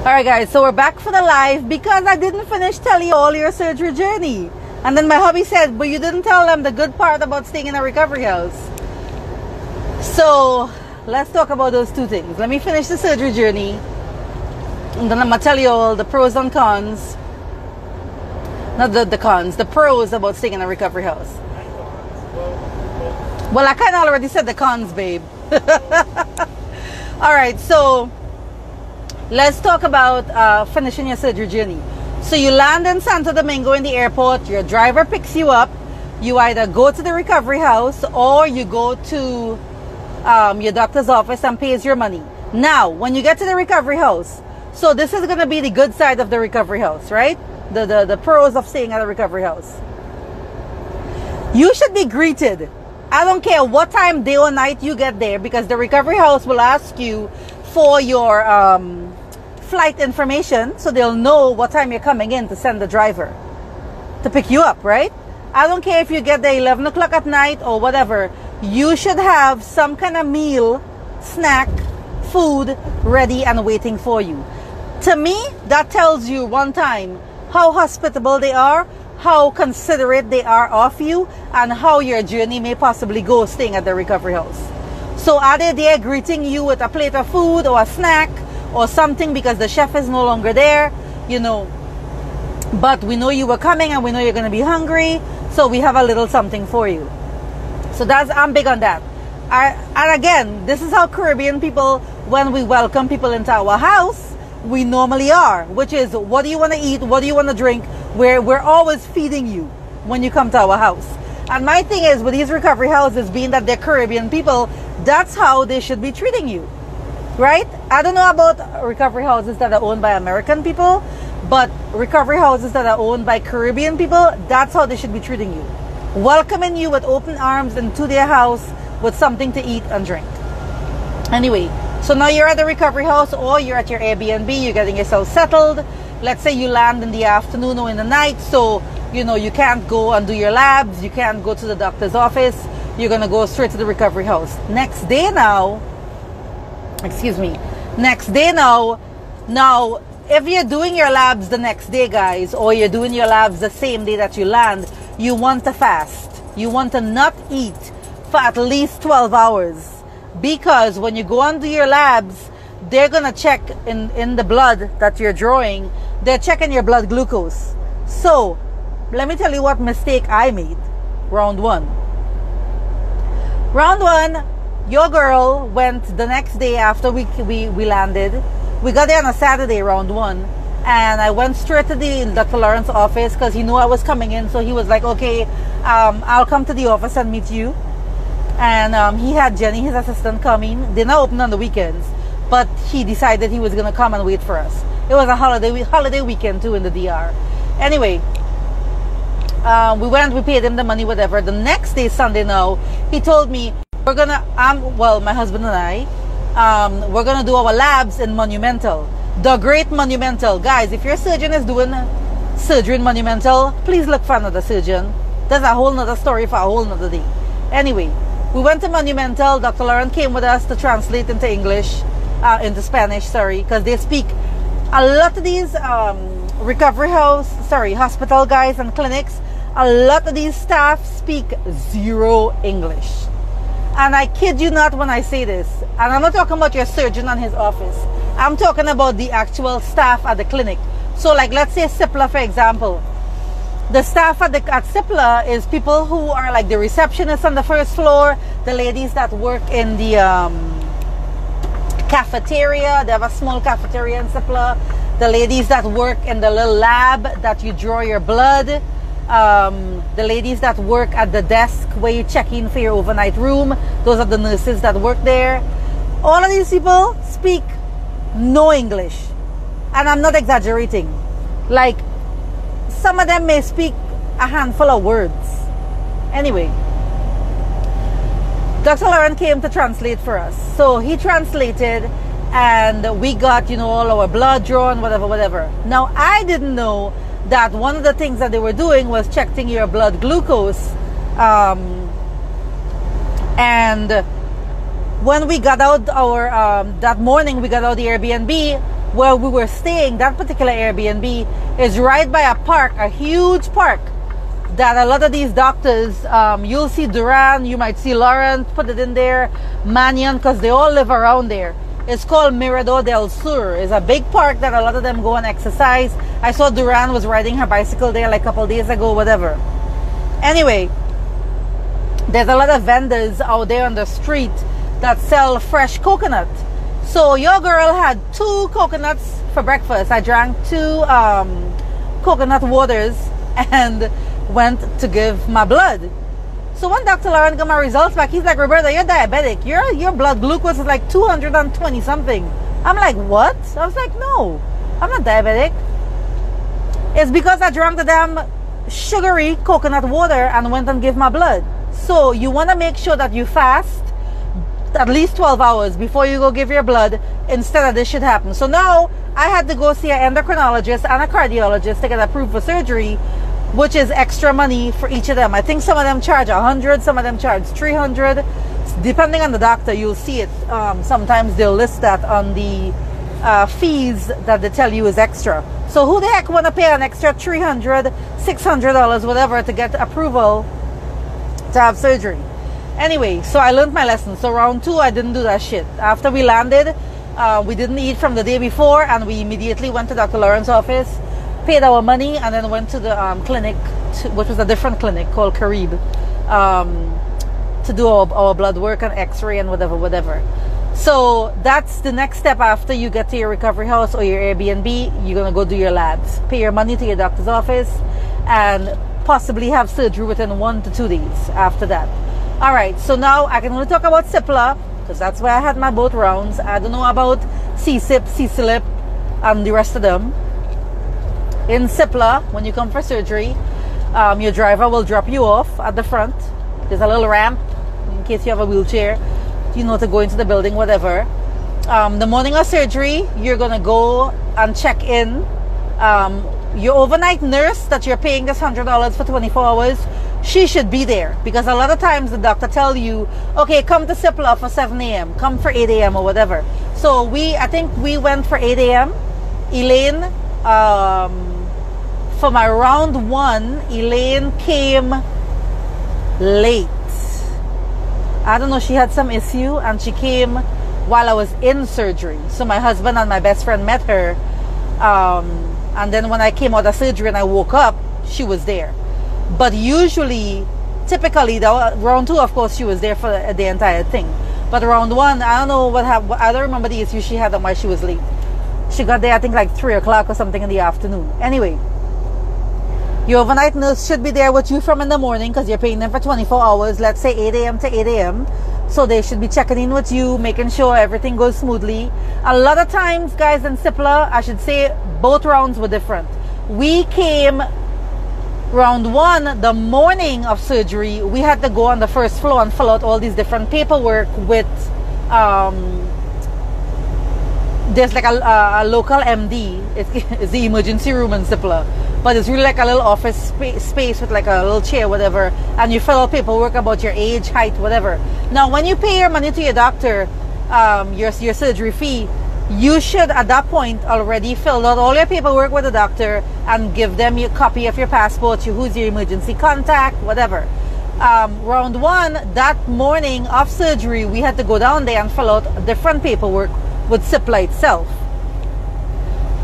Alright guys, so we're back for the live because I didn't finish telling you all your surgery journey. And then my hubby said, but you didn't tell them the good part about staying in a recovery house. So let's talk about those two things. Let me finish the surgery journey, and then I'm going to tell you all the pros and cons. Not the cons, the pros about staying in a recovery house. Well, I kind of already said the cons, babe. Alright, so let's talk about finishing your surgery journey. So you land in Santo Domingo in the airport, your driver picks you up, you either go to the recovery house or you go to your doctor's office and pays your money. Now, when you get to the recovery house, so this is going to be the good side of the recovery house, right? The pros of staying at a recovery house. You should be greeted. I don't care what time, day or night you get there, because the recovery house will ask you for your flight information, so they'll know what time you're coming in to send the driver to pick you up, right? I don't care if you get there 11 o'clock at night or whatever. You should have some kind of meal, snack, food ready and waiting for you. To me, that tells you one time how hospitable they are, how considerate they are of you, and how your journey may possibly go staying at the recovery house. So are they there greeting you with a plate of food or a snack or something because the chef is no longer there, you know, but we know you were coming and we know you're going to be hungry, so we have a little something for you. So I'm big on that. And again, this is how Caribbean people, when we welcome people into our house, we normally are, which is, what do you want to eat? What do you want to drink? We're always feeding you when you come to our house. And my thing is, with these recovery houses, being that they're Caribbean people, that's how they should be treating you, right? I don't know about recovery houses that are owned by American people, but recovery houses that are owned by Caribbean people, that's how they should be treating you. Welcoming you with open arms into their house with something to eat and drink. Anyway, so now you're at the recovery house or you're at your Airbnb, you're getting yourself settled. Let's say you land in the afternoon or in the night, so you know you can't go and do your labs, you can't go to the doctor's office, you're going to go straight to the recovery house. Next day now, if you're doing your labs the next day, guys, or you're doing your labs the same day that you land, you want to fast. You want to not eat for at least 12 hours. Because when you go and do your labs, they're going to check in the blood that you're drawing, they're checking your blood glucose. So, let me tell you what mistake I made. Round one, your girl went the next day after we landed. We got there on a Saturday, round one. And I went straight to the Dr. Lawrence's office because he knew I was coming in. So he was like, okay, I'll come to the office and meet you. And he had Jenny, his assistant, coming. They're not open on the weekends, but he decided he was going to come and wait for us. It was a holiday weekend too in the DR. Anyway, we paid him the money, whatever. The next day, Sunday now, he told me, we're going to, my husband and I, we're going to do our labs in Monumental. The Great Monumental. Guys, if your surgeon is doing surgery in Monumental, please look for another surgeon. That's a whole nother story for a whole nother day. Anyway, we went to Monumental. Dr. Lauren came with us to translate into into Spanish, because they speak, a lot of these hospital guys and clinics, a lot of these staff speak zero English. And I kid you not when I say this, and I'm not talking about your surgeon and his office, I'm talking about the actual staff at the clinic. So like, let's say Cipla, for example. The staff at Cipla is people who are like the receptionists on the first floor, the ladies that work in the cafeteria. They have a small cafeteria in Cipla. The ladies that work in the little lab that you draw your blood. The ladies that work at the desk where you check in for your overnight room. Those are the nurses that work there. All of these people speak no English. And I'm not exaggerating. Like, some of them may speak a handful of words. Anyway, Dr. Lauren came to translate for us. So he translated and we got, all our blood drawn, whatever. Now, I didn't know that one of the things that they were doing was checking your blood glucose. And when we got out that morning, we got out the Airbnb, where we were staying, that particular Airbnb, is right by a park, a huge park, that a lot of these doctors, you'll see Duran, you might see Lawrence, put it in there, Mannion, because they all live around there. It's called Mirador del Sur. It's a big park that a lot of them go and exercise. I saw Duran was riding her bicycle there like a couple days ago, whatever. Anyway, there's a lot of vendors out there on the street that sell fresh coconut. So your girl had 2 coconuts for breakfast. I drank 2 coconut waters and went to give my blood. So when Dr. Lauren got my results back, he's like, Roberta, you're diabetic. Your blood glucose is like 220 something. I'm like, what? I was like, no, I'm not diabetic. It's because I drank the damn sugary coconut water and went and gave my blood. So you want to make sure that you fast at least 12 hours before you go give your blood instead of this shit happen. So now I had to go see an endocrinologist and a cardiologist to get approved for surgery, which is extra money for each of them. I think some of them charge 100, some of them charge 300. Depending on the doctor, you'll see it. Sometimes they'll list that on the fees that they tell you is extra. So who the heck want to pay an extra $300, $600, whatever, to get approval to have surgery? Anyway, so I learned my lesson. So round 2, I didn't do that shit. After we landed, we didn't eat from the day before, and we immediately went to Dr. Lawrence's office, paid our money, and then went to the clinic, which was a different clinic called Carib, to do our blood work and x-ray and whatever. So that's the next step after you get to your recovery house or your Airbnb. You're going to go do your labs, pay your money to your doctor's office, and possibly have surgery within 1 to 2 days after that. All right, so now I can only talk about CIPLA because that's where I had my both rounds. I don't know about CSIP, CSLIP, and the rest of them. In CIPLA, when you come for surgery, your driver will drop you off at the front. There's a little ramp in case you have a wheelchair, you know, to go into the building, whatever. The morning of surgery, you're going to go and check in. Your overnight nurse that you're paying this $100 for 24 hours, she should be there, because a lot of times the doctor tell you, okay, come to CIPLA for 7 a.m., come for 8 a.m. or whatever. So I think we went for 8 a.m. Elaine, for my round 1, Elaine came late. I don't know, she had some issue and she came while I was in surgery. So my husband and my best friend met her, and then when I came out of surgery and I woke up, she was there. But usually, typically, round 2, of course, she was there for the entire thing. But round 1, I don't know what happened. I don't remember the issue she had and why she was late. She got there, I think, like 3 o'clock or something in the afternoon. Anyway, your overnight nurse should be there with you from in the morning, because you're paying them for 24 hours, let's say 8 a.m. to 8 a.m. So they should be checking in with you, making sure everything goes smoothly. A lot of times, guys, in CIPLA, I should say both rounds were different. We came round 1, the morning of surgery, we had to go on the first floor and fill out all these different paperwork with, there's like a local MD. It's the emergency room in CIPLA. But it's really like a little office space with like a little chair, whatever. And you fill out paperwork about your age, height, whatever. Now, when you pay your money to your doctor, your surgery fee, you should at that point already fill out all your paperwork with the doctor and give them your copy of your passport, who's your emergency contact, whatever. Round 1, that morning of surgery, we had to go down there and fill out different paperwork with CIPLA itself.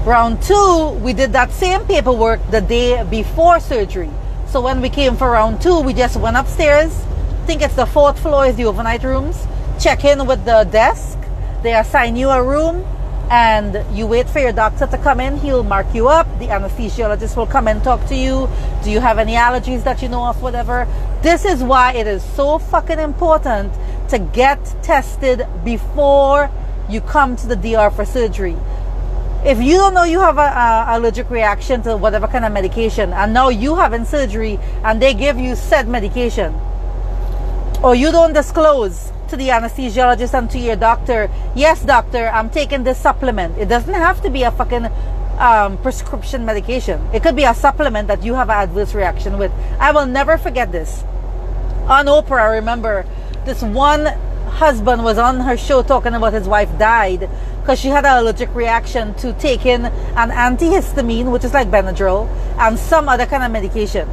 Round 2, we did that same paperwork the day before surgery. So when we came for round 2, we just went upstairs. I think it's the 4th floor is the overnight rooms. Check in with the desk. They assign you a room and you wait for your doctor to come in. He'll mark you up. The anesthesiologist will come and talk to you. Do you have any allergies that you know of, whatever? This is why it is so fucking important to get tested before you come to the DR for surgery. If you don't know you have an allergic reaction to whatever kind of medication, and now you having surgery and they give you said medication, or you don't disclose to the anesthesiologist and to your doctor, yes doctor, I'm taking this supplement. It doesn't have to be a fucking prescription medication. It could be a supplement that you have an adverse reaction with. I will never forget this. On Oprah, I remember this one husband was on her show talking about his wife died because she had an allergic reaction to taking an antihistamine, which is like Benadryl, and some other kind of medication.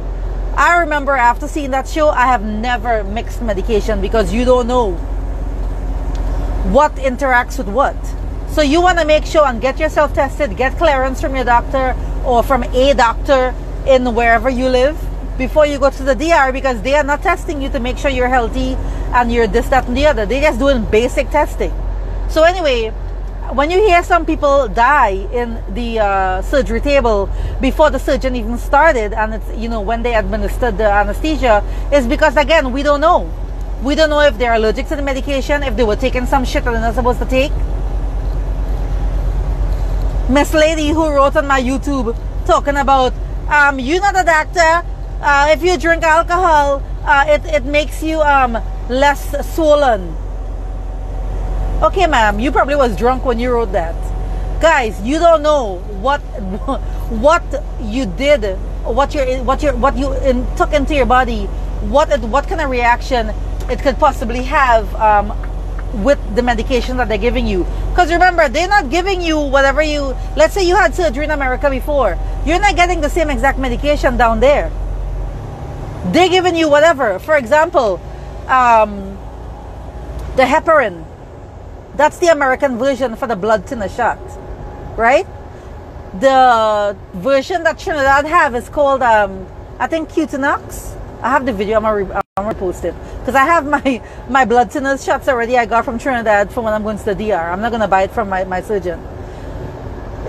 I remember after seeing that show, I have never mixed medication because you don't know what interacts with what. So you want to make sure and get yourself tested, get clearance from your doctor or from a doctor in wherever you live before you go to the DR, because they are not testing you to make sure you're healthy and you're this, that, and the other. They're just doing basic testing. So anyway, when you hear some people die in the surgery table before the surgeon even started, and it's, you know, when they administered the anesthesia, is because, again, we don't know. We don't know if they're allergic to the medication, if they were taking some shit that they're not supposed to take. Miss Lady who wrote on my YouTube talking about, you're not a doctor. If you drink alcohol, it makes you less swollen. Okay, ma'am, you probably was drunk when you wrote that. Guys, you don't know what you did, what you took into your body, what kind of reaction it could possibly have with the medication that they're giving you. Because remember, they're not giving you whatever you, let's say you had surgery in America before, you're not getting the same exact medication down there. They're giving you whatever. For example, the heparin. That's the American version for the blood thinner shot, right? The version that Trinidad have is called, I think, Cutinox. I have the video. I'm gonna post it because I have my blood thinner shots already. I got from Trinidad for when I'm going to the DR. I'm not gonna buy it from my surgeon.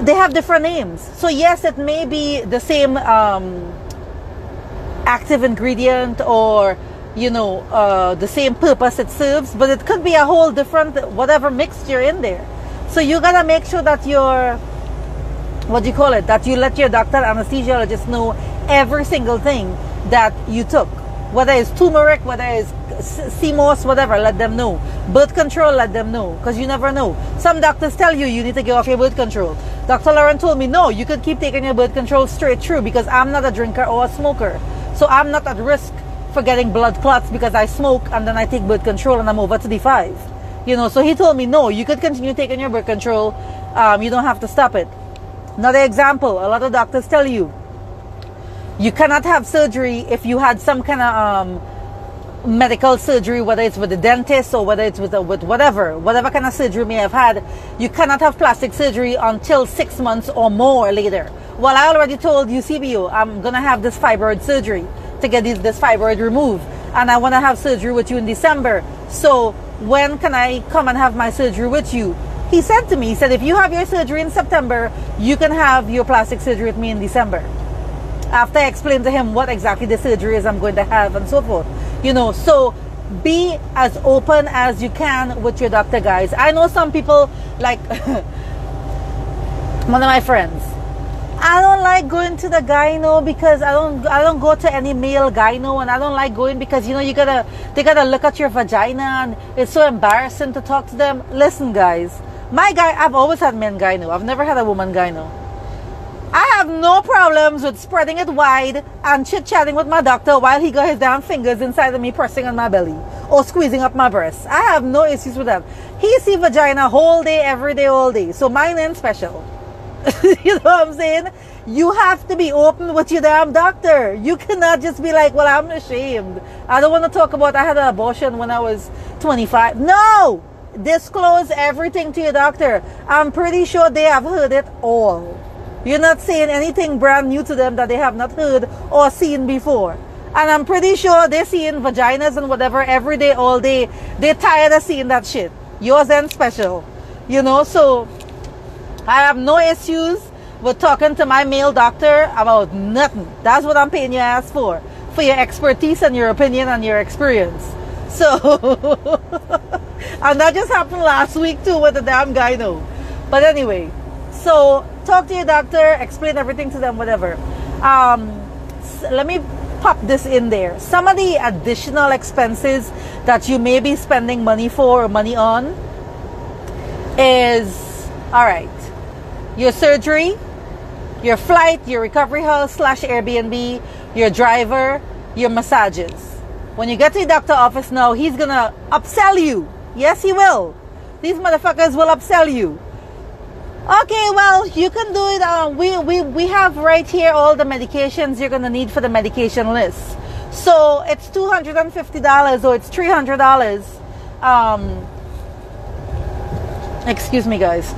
They have different names. So yes, it may be the same active ingredient or, you know, the same purpose it serves, but it could be a whole different whatever mixture in there. So you gotta make sure that you're, what do you call it, that you let your doctor anesthesiologist know every single thing that you took, whether it's turmeric, whether it's CMOS, whatever. Let them know. Birth control, let them know, because you never know. Some doctors tell you need to get off your birth control. Dr. Lauren told me, no, you could keep taking your birth control straight through, because I'm not a drinker or a smoker, so I'm not at risk for getting blood clots because I smoke and then I take birth control and I'm over to D5. You know, so he told me, no, you could continue taking your birth control. You don't have to stop it. Another example, a lot of doctors tell you, you cannot have surgery if you had some kind of medical surgery, whether it's with the dentist or whether it's with whatever kind of surgery you may have had. You cannot have plastic surgery until 6 months or more later. Well, I already told UCBO I'm going to have this fibroid surgery to get this fibroid removed, and I want to have surgery with you in December. So when can I come and have my surgery with you? He said to me, he said, if you have your surgery in September, you can have your plastic surgery with me in December. After I explained to him what exactly the surgery is I'm going to have and so forth. You know, so be as open as you can with your doctor, guys. I know some people, like one of my friends, I don't like going to the gyno because I don't go to any male gyno, and I don't like going because, you know, they gotta look at your vagina and it's so embarrassing to talk to them. Listen, guys, I've always had men gyno. I've never had a woman gyno. I have no problems with spreading it wide and chit-chatting with my doctor while he got his damn fingers inside of me pressing on my belly or squeezing up my breasts. I have no issues with that. He see vagina whole day, every day, all day. So mine ain't special. You know what I'm saying? You have to be open with your damn doctor. You cannot just be like, well, I'm ashamed. I don't want to talk about I had an abortion when I was 25. No! Disclose everything to your doctor. I'm pretty sure they have heard it all. You're not saying anything brand new to them that they have not heard or seen before. And I'm pretty sure they're seeing vaginas and whatever every day, all day. They're tired of seeing that shit. Yours ain't special. You know, so I have no issues with talking to my male doctor about nothing. That's what I'm paying your ass for your expertise and your opinion and your experience. So, and that just happened last week too with the damn gyno. But anyway, so talk to your doctor, explain everything to them, whatever. Let me pop this in there. Some of the additional expenses that you may be spending money for or money on is, all right, your surgery, your flight, your recovery house / Airbnb, your driver, your massages. When you get to the doctor office now, he's gonna upsell you. Yes, he will. These motherfuckers will upsell you. Okay, well, you can do it. We have right here all the medications you're gonna need for the medication list. So it's $250 or it's $300. Excuse me, guys.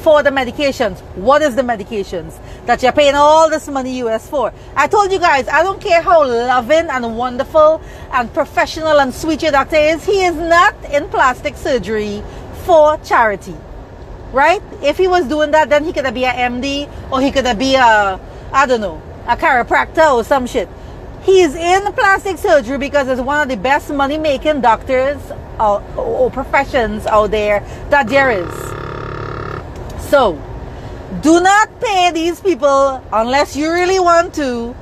For the medications. What is the medications that you're paying all this money US for? I told you guys, I don't care how loving and wonderful and professional and sweet your doctor is. He is not in plastic surgery for charity, right? If he was doing that, then he could be a MD or he could be a, I don't know, a chiropractor or some shit. He's in plastic surgery because it's one of the best money-making doctors or professions out there that there is. So, do not pay these people unless you really want to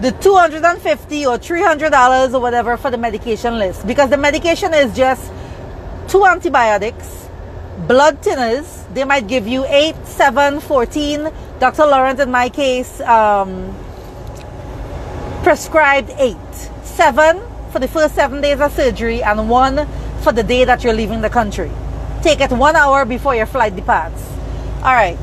the $250 or $300 or whatever for the medication list, because the medication is just 2 antibiotics, blood thinners. They might give you 8, 7, 14. Dr. Laurent, in my case, prescribed 8. 7 for the first 7 days of surgery and 1 for the day that you're leaving the country. Take it 1 hour before your flight departs. All right.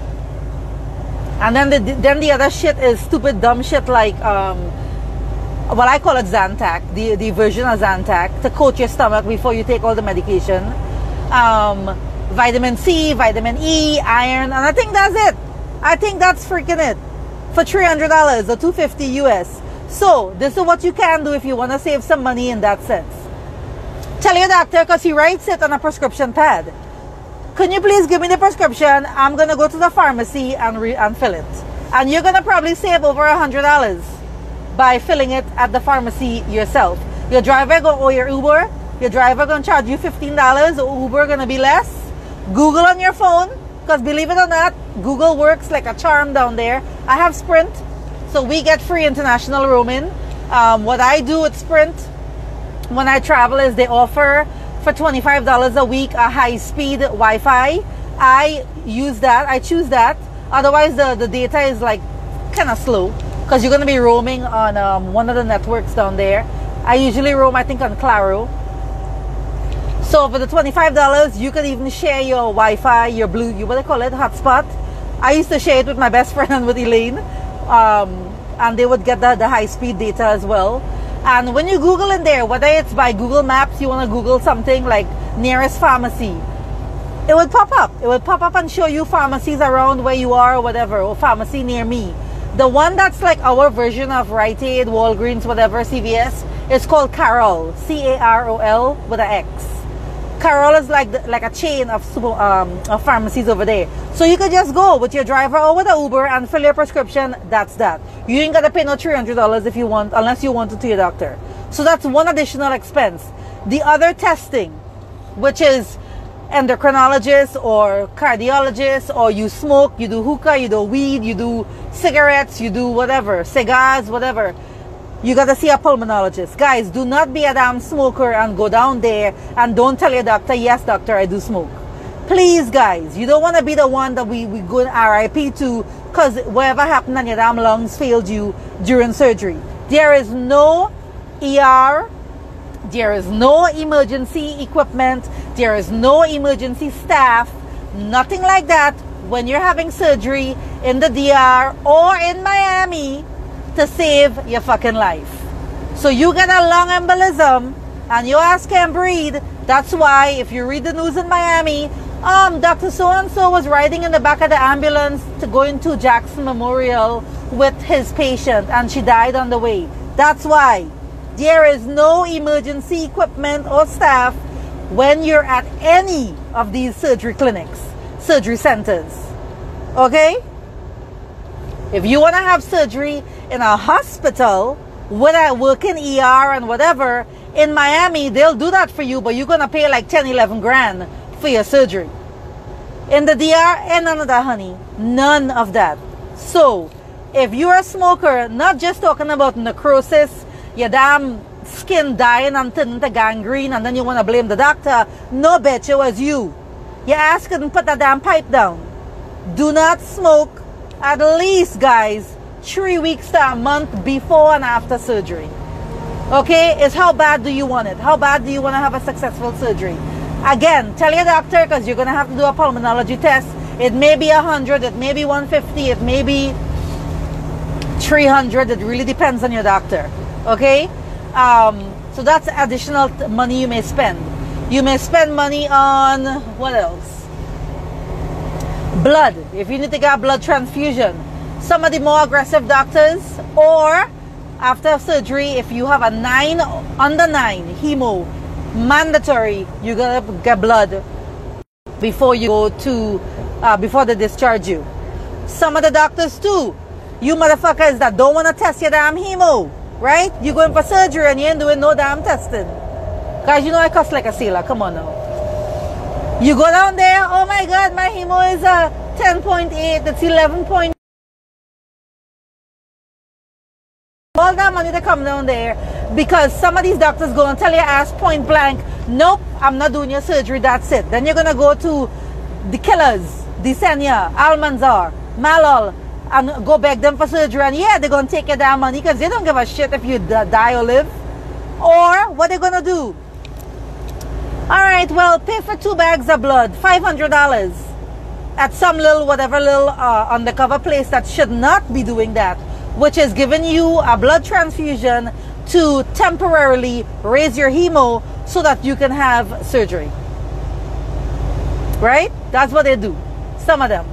And then the other shit is stupid, dumb shit like, well, I call it Zantac, the version of Zantac, to coat your stomach before you take all the medication. Vitamin C, vitamin E, iron, and I think that's it. I think that's freaking it for $300 or $250 US. So this is what you can do if you want to save some money in that sense. Tell your doctor, because he writes it on a prescription pad. Can you please give me the prescription? I'm going to go to the pharmacy and fill it. And you're going to probably save over $100 by filling it at the pharmacy yourself. Your driver going to owe your Uber. Your driver going to charge you $15. Or Uber going to be less. Google on your phone. Because believe it or not, Google works like a charm down there. I have Sprint. So we get free international roaming. What I do with Sprint when I travel is they offer for $25 a week a high-speed Wi-Fi. I use that. I choose that. Otherwise, the data is like kind of slow because you're going to be roaming on one of the networks down there. I usually roam, I think, on Claro. So for the $25, you can even share your Wi-Fi, your what do they call it, hotspot. I used to share it with my best friend and with Elaine. And they would get the high-speed data as well. And when you Google in there, whether it's by Google Maps, you want to Google something like nearest pharmacy, it would pop up. It would pop up and show you pharmacies around where you are or whatever, or pharmacy near me. The one that's like our version of Rite Aid, Walgreens, whatever, CVS, is called Carol, C-A-R-O-L with an X. Carol is like a chain of pharmacies over there. So you could just go with your driver or with an Uber and fill your prescription. That's that. You ain't got to pay no $300 if you want, unless you want to your doctor. So that's one additional expense. The other testing, which is endocrinologist or cardiologist, or you smoke, you do hookah, you do weed, you do cigarettes, you do whatever, cigars, whatever. You got to see a pulmonologist. Guys, do not be a damn smoker and go down there and don't tell your doctor, yes, doctor, I do smoke. Please, guys, you don't want to be the one that we go RIP to because whatever happened and your damn lungs failed you during surgery. There is no ER. There is no emergency equipment. There is no emergency staff. Nothing like that when you're having surgery in the DR or in Miami to save your fucking life. So you get a lung embolism and your ass can't breathe. That's why if you read the news in Miami, Dr. So-and-so was riding in the back of the ambulance to go into Jackson Memorial with his patient and she died on the way. That's why there is no emergency equipment or staff when you're at any of these surgery clinics, surgery centers. Okay? If you want to have surgery in a hospital with a working ER and whatever, in Miami, they'll do that for you, but you're going to pay like 10, 11 grand for your surgery. In the DR, none of that, honey. None of that. So, if you're a smoker, not just talking about necrosis, your damn skin dying and turning to gangrene, and then you want to blame the doctor. No, bitch, it was you. Your ass couldn't put that damn pipe down. Do not smoke at least, guys, 3 weeks to a month before and after surgery. Okay? It's how bad do you want it? How bad do you want to have a successful surgery? Again, tell your doctor, because you're going to have to do a pulmonology test. It may be 100, it may be 150, it may be 300. It really depends on your doctor. Okay? So that's additional money you may spend. You may spend money on, what else? Blood. If you need to get a blood transfusion. Some of the more aggressive doctors, or after surgery, if you have a under 9 hemo, mandatory, you're gonna get blood before you go to before they discharge you. Some of the doctors too, you motherfuckers that don't want to test your damn hemo, right? You going for surgery and you ain't doing no damn testing, guys. You know I cuss like a sailor. Come on now. You go down there, oh my god, my hemo is 10.8, it's 11. All that money to come down there, because some of these doctors go and tell your ass point blank, nope, I'm not doing your surgery, that's it. Then you're gonna go to the killers, Desenia, Almanzar, Malol, and go beg them for surgery, and yeah, they're gonna take your damn money because they don't give a shit if you die or live. Or what they're gonna do? Alright, well, pay for 2 bags of blood, $500 at some little whatever little undercover place that should not be doing that, which is giving you a blood transfusion to temporarily raise your hemo so that you can have surgery. Right? That's what they do. Some of them.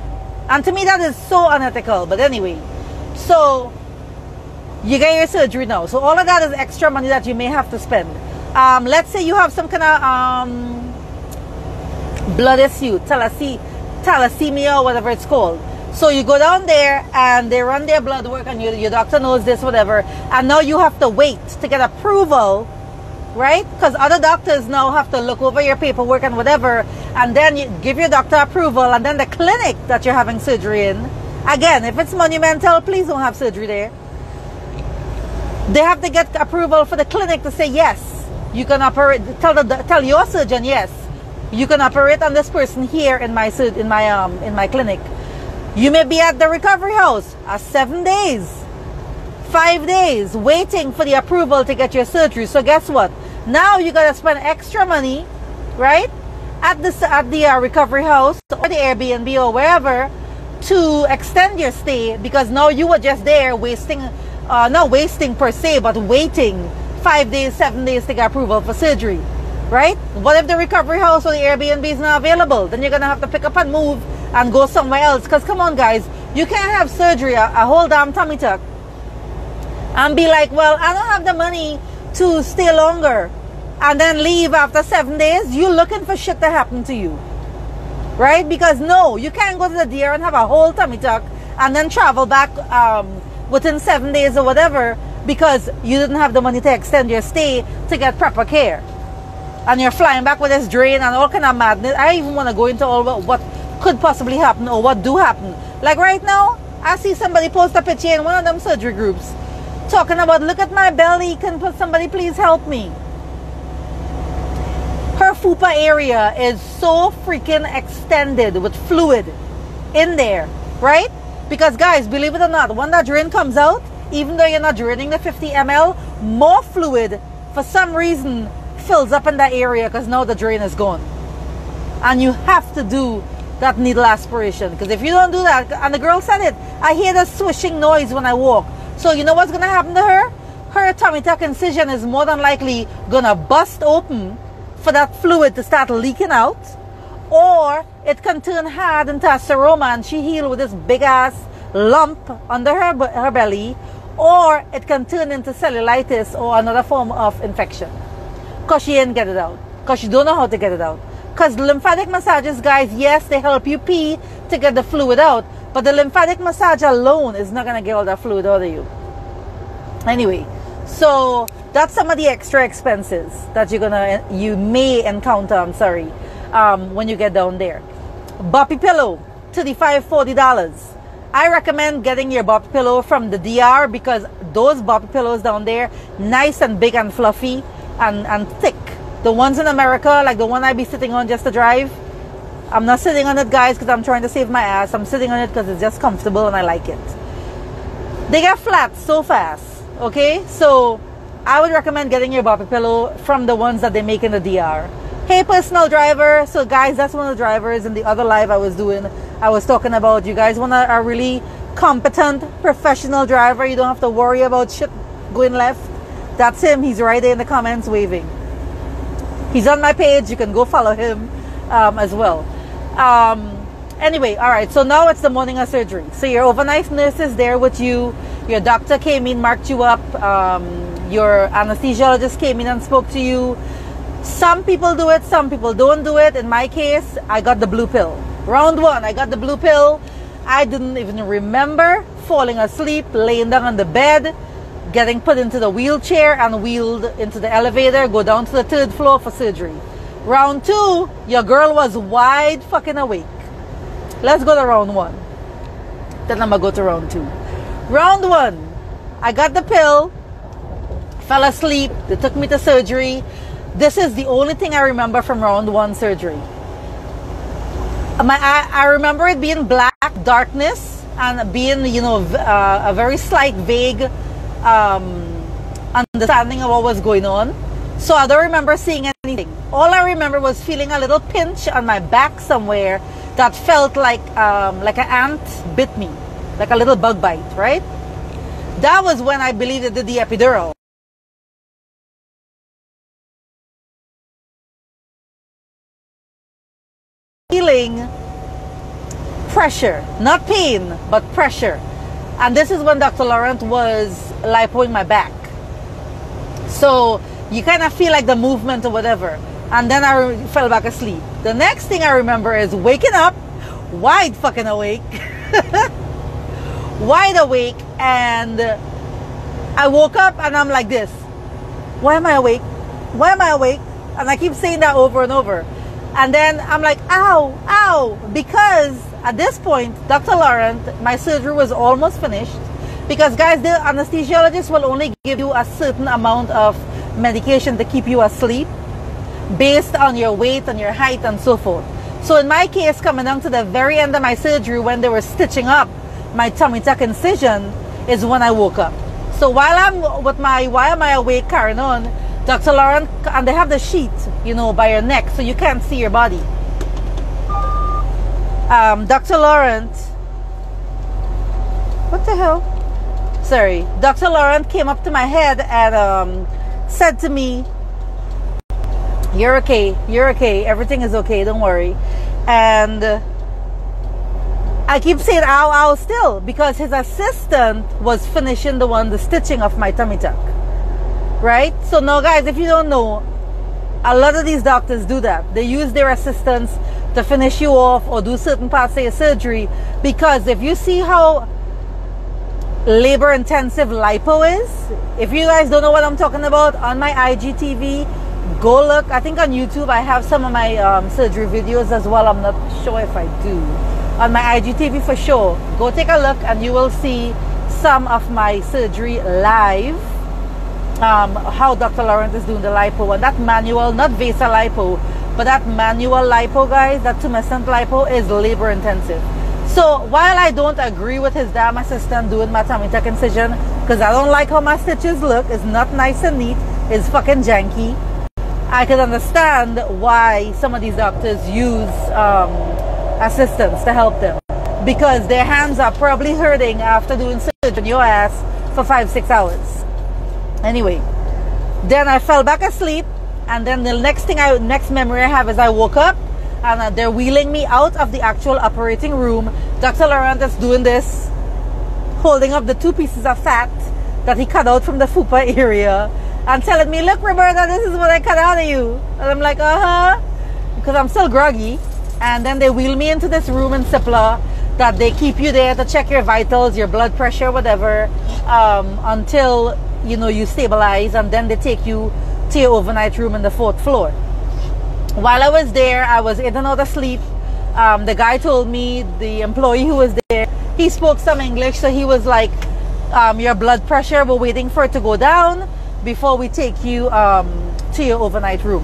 And to me that is so unethical. But anyway, so you get your surgery now. So all of that is extra money that you may have to spend. Let's say you have some kind of blood issue, thalassemia or whatever it's called. So you go down there and they run their blood work and your doctor knows this, whatever. And now you have to wait to get approval, right? Because other doctors now have to look over your paperwork and whatever. And then you give your doctor approval. And then the clinic that you're having surgery in, again, if it's monumental, please don't have surgery there. They have to get approval for the clinic to say, yes, you can operate. Tell your surgeon, yes, you can operate on this person here in my clinic. You may be at the recovery house 7 days, 5 days, waiting for the approval to get your surgery. So guess what? Now you got to spend extra money, right, at the recovery house or the Airbnb or wherever to extend your stay, because now you were just there wasting, not wasting per se, but waiting 5 days, 7 days to get approval for surgery, right? What if the recovery house or the Airbnb is not available? Then you're going to have to pick up and move and go somewhere else. Because come on guys, you can't have surgery, a whole damn tummy tuck, and be like, well, I don't have the money to stay longer, and then leave after 7 days. You're looking for shit to happen to you, right? Because no, you can't go to the DR and have a whole tummy tuck and then travel back within 7 days or whatever, because you didn't have the money to extend your stay to get proper care, and you're flying back with this drain and all kind of madness. I even want to go into all what could possibly happen or what do happen. Like right now, I see somebody post a picture in one of them surgery groups talking about, look at my belly, can somebody please help me? Her fupa area is so freaking extended with fluid in there, right? Because guys, believe it or not, when that drain comes out, even though you're not draining the 50 ml, more fluid for some reason fills up in that area because now the drain is gone. And you have to do that needle aspiration, because if you don't do that, and the girl said it, I hear the swishing noise when I walk. So you know what's going to happen to her? Her tummy tuck incision is more than likely going to bust open for that fluid to start leaking out, or it can turn hard into a seroma and she heal with this big ass lump under her belly, or it can turn into cellulitis or another form of infection because she ain't get it out, because she don't know how to get it out. Because lymphatic massages, guys, yes, they help you pee to get the fluid out, but the lymphatic massage alone is not going to get all that fluid out of you. Anyway, so that's some of the extra expenses that you may encounter, when you get down there. Boppy pillow, $35, $40. I recommend getting your boppy pillow from the DR, because those boppy pillows down there, nice and big and fluffy and thick. The ones in America, like the one I be sitting on just to drive, I'm not sitting on it, guys, because I'm trying to save my ass. I'm sitting on it because it's just comfortable and I like it. They get flat so fast, okay? So I would recommend getting your boppy pillow from the ones that they make in the DR. Hey, personal driver. So guys, that's one of the drivers in the other live I was doing. I was talking about, you guys want a really competent professional driver, you don't have to worry about shit going left. That's him. He's right there in the comments waving. He's on my page. You can go follow him as well. Anyway, all right, so now it's the morning of surgery. So your overnight nurse is there with you. Your doctor came in, marked you up. Your anesthesiologist came in and spoke to you. Some people do it, some people don't do it. In my case, I got the blue pill. Round one, I got the blue pill. I didn't even remember falling asleep, laying down on the bed, getting put into the wheelchair and wheeled into the elevator, go down to the 3rd floor for surgery. Round two, your girl was wide fucking awake. Let's go to round one. Then I'm gonna go to round two. Round one, I got the pill, fell asleep, they took me to surgery. This is the only thing I remember from round one surgery. I remember it being black, darkness, and being, you know, a very slight, vague understanding of what was going on. So I don't remember seeing anything. All I remember was feeling a little pinch on my back somewhere that felt like an ant bit me, like a little bug bite, right? That was when I believed it did the epidural. Feeling pressure, not pain, but pressure. And this is when Dr. Laurent was lipoing my back. So you kind of feel like the movement or whatever. And then I fell back asleep. The next thing I remember is waking up, wide fucking awake. Wide awake, and I woke up and I'm like this. Why am I awake? Why am I awake? And I keep saying that over and over. And then I'm like, ow, ow. Because at this point, Dr. Laurent, my surgery was almost finished. Because guys, the anesthesiologist will only give you a certain amount of medication to keep you asleep based on your weight and your height and so forth. So in my case, coming down to the very end of my surgery when they were stitching up my tummy tuck incision is when I woke up. So while I'm with my why am I awake carrying on, Dr. Laurent, and they have the sheet, you know, by your neck so you can't see your body. Dr. Laurent, what the hell? Sorry. Dr. Laurent came up to my head and said to me, you're okay, everything is okay, don't worry. And I keep saying ow, ow still, because his assistant was finishing the stitching of my tummy tuck. Right? So now guys, if you don't know, a lot of these doctors do that. They use their assistants to finish you off or do certain parts of your surgery, because if you see how labor intensive lipo is, if you guys don't know what I'm talking about, on my IGTV, go look. I think on YouTube I have some of my surgery videos as well. I'm not sure if I do. On my IGTV for sure. Go take a look and you will see some of my surgery live. How Dr. Laurent is doing the lipo, and that manual, not Vasa lipo, but that manual lipo, guys, that tumescent lipo is labor intensive. So while I don't agree with his damn assistant doing my tummy tuck incision, because I don't like how my stitches look, it's not nice and neat, it's fucking janky, I can understand why some of these doctors use assistants to help them, because their hands are probably hurting after doing surgery on your ass for 5-6 hours. Anyway, then I fell back asleep, and then the next memory I have is I woke up and they're wheeling me out of the actual operating room. Dr. Laurent is doing this, holding up the 2 pieces of fat that he cut out from the fupa area and telling me, look Roberta, this is what I cut out of you. And I'm like, because I'm still groggy. And then they wheel me into this room in Cipla that they keep you there to check your vitals, your blood pressure, whatever, until you stabilize, and then they take you to your overnight room in the 4th floor. While I was there, I was in and out of sleep. The guy told me, the employee who was there, he spoke some English, so he was like, your blood pressure, we're waiting for it to go down before we take you to your overnight room.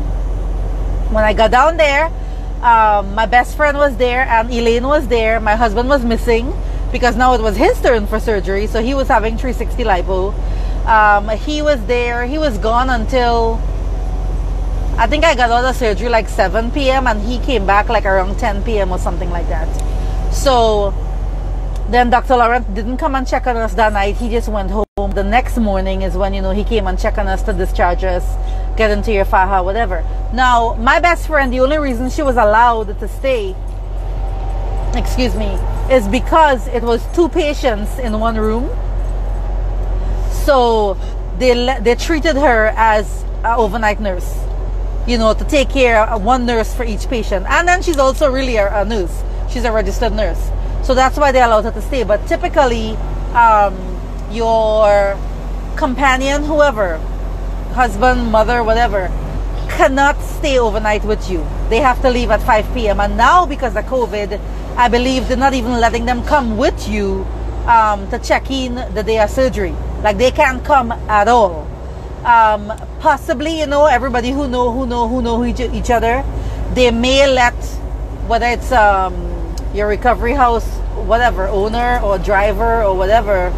When I got down there, my best friend was there and Elaine was there. My husband was missing because now it was his turn for surgery, so he was having 360 lipo. He was there. He was gone until I think I got out of surgery like 7 p.m. and he came back like around 10 p.m. or something like that. So then Dr. Laurent didn't come and check on us that night. He just went home. The next morning is when, he came and checked on us to discharge us, get into your faja, whatever. Now, my best friend, the only reason she was allowed to stay, is because it was 2 patients in one room. So they treated her as an overnight nurse, to take care of 1 nurse for each patient. And then she's also really a nurse. She's a registered nurse. So that's why they allowed her to stay. But typically, your companion, whoever, husband, mother, whatever, cannot stay overnight with you. They have to leave at 5 p.m. And now, because of COVID, I believe they're not even letting them come with you to check in the day of surgery. Like, they can't come at all. Possibly, everybody who know each other, they may let, whether it's your recovery house, whatever, owner or driver or whatever,